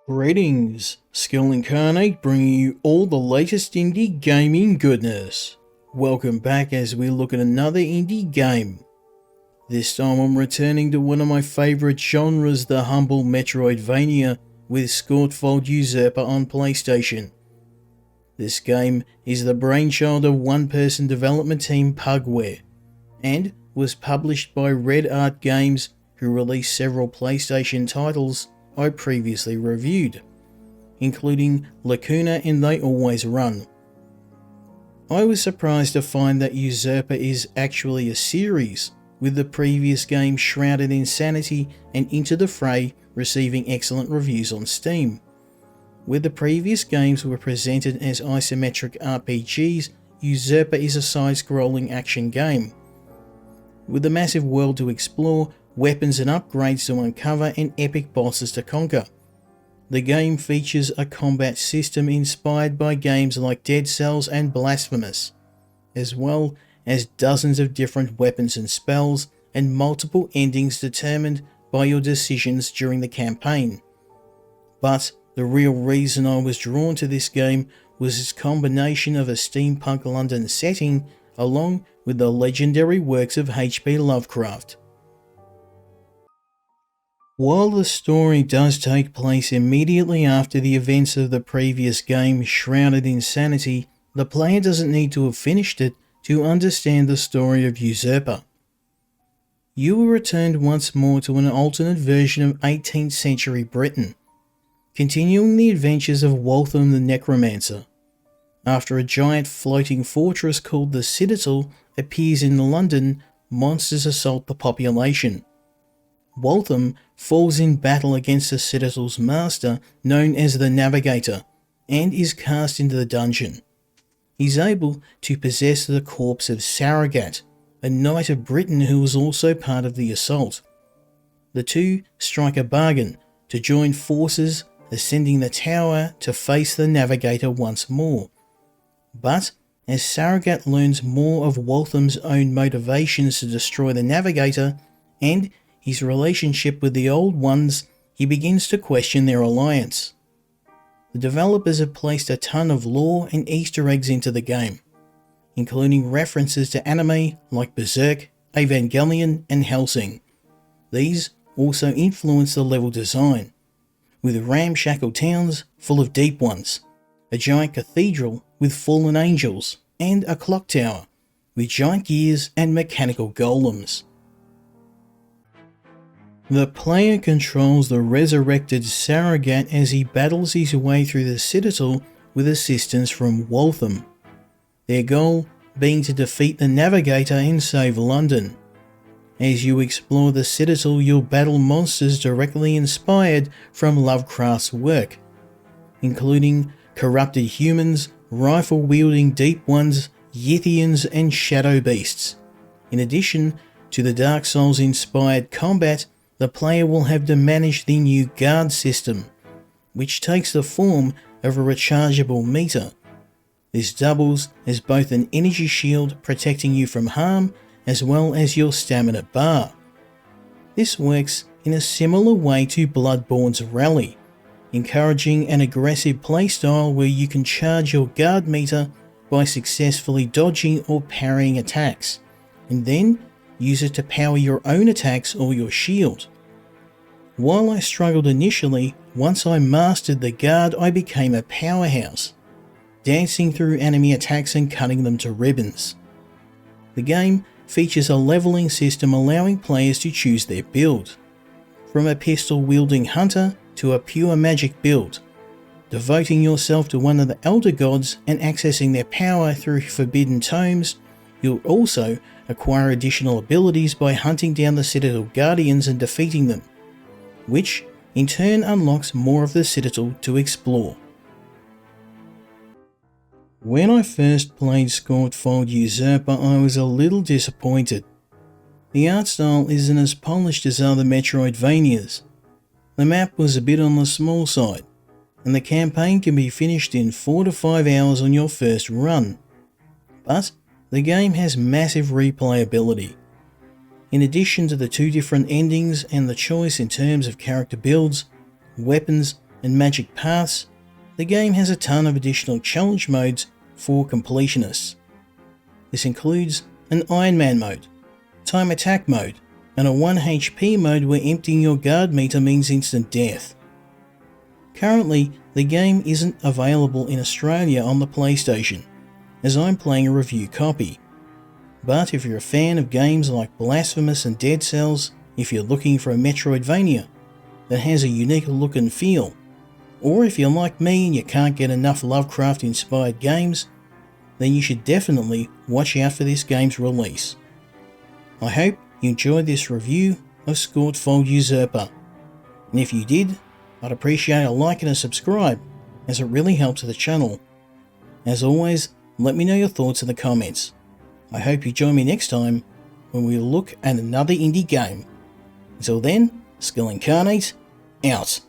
Greetings, Skill Incarnate bringing you all the latest indie gaming goodness. Welcome back as we look at another indie game. This time I'm returning to one of my favourite genres, the humble Metroidvania, with Skautfold Usurper on PlayStation. This game is the brainchild of one-person development team Pugware, and was published by Red Art Games, who released several PlayStation titles I previously reviewed, including Lacuna and They Always Run. I was surprised to find that Usurper is actually a series, with the previous game Shrouded in Sanity and Into the Fray receiving excellent reviews on Steam. Where the previous games were presented as isometric RPGs, Usurper is a side-scrolling action game, with a massive world to explore, weapons and upgrades to uncover, and epic bosses to conquer. The game features a combat system inspired by games like Dead Cells and Blasphemous, as well as dozens of different weapons and spells, and multiple endings determined by your decisions during the campaign. But the real reason I was drawn to this game was its combination of a steampunk London setting along with the legendary works of H.P. Lovecraft. While the story does take place immediately after the events of the previous game Shrouded in Sanity, the player doesn't need to have finished it to understand the story of Usurper. You are returned once more to an alternate version of 18th century Britain, continuing the adventures of Waltham the Necromancer. After a giant floating fortress called the Citadel appears in London, monsters assault the population. Waltham falls in battle against the Citadel's master, known as the Navigator, and is cast into the dungeon. He's able to possess the corpse of Saragat, a knight of Britain who was also part of the assault. The two strike a bargain to join forces, ascending the tower to face the Navigator once more. But as Saragat learns more of Waltham's own motivations to destroy the Navigator and his relationship with the Old Ones, he begins to question their alliance. The developers have placed a ton of lore and Easter eggs into the game, including references to anime like Berserk, Evangelion and Hellsing. These also influence the level design, with ramshackle towns full of deep ones, a giant cathedral with fallen angels, and a clock tower with giant gears and mechanical golems. The player controls the resurrected Saragat as he battles his way through the Citadel with assistance from Waltham, their goal being to defeat the Navigator and save London. As you explore the Citadel, you'll battle monsters directly inspired from Lovecraft's work, including corrupted humans, rifle-wielding deep ones, Yithians and shadow beasts. In addition to the Dark Souls-inspired combat, the player will have to manage the new guard system, which takes the form of a rechargeable meter. This doubles as both an energy shield protecting you from harm as well as your stamina bar. This works in a similar way to Bloodborne's Rally, encouraging an aggressive playstyle where you can charge your guard meter by successfully dodging or parrying attacks, and then use it to power your own attacks or your shield. While I struggled initially, once I mastered the guard I became a powerhouse, dancing through enemy attacks and cutting them to ribbons. The game features a leveling system allowing players to choose their build, from a pistol-wielding hunter to a pure magic build, devoting yourself to one of the Elder Gods and accessing their power through forbidden tomes. You'll also acquire additional abilities by hunting down the Citadel Guardians and defeating them, which in turn unlocks more of the Citadel to explore. When I first played Skautfold Usurper, I was a little disappointed. The art style isn't as polished as other Metroidvanias. The map was a bit on the small side, and the campaign can be finished in 4 to 5 hours on your first run. But the game has massive replayability. In addition to the 2 different endings and the choice in terms of character builds, weapons and magic paths, the game has a ton of additional challenge modes for completionists. This includes an Iron Man mode, time attack mode, and a 1 HP mode where emptying your guard meter means instant death. Currently, the game isn't available in Australia on the PlayStation, as I'm playing a review copy. But if you're a fan of games like Blasphemous and Dead Cells, if you're looking for a Metroidvania that has a unique look and feel, or if you're like me and you can't get enough Lovecraft-inspired games, then you should definitely watch out for this game's release. I hope you enjoyed this review of Skautfold Usurper, and if you did, I'd appreciate a like and a subscribe, as it really helps the channel. As always, let me know your thoughts in the comments. I hope you join me next time when we look at another indie game. Until then, Incarnate, out.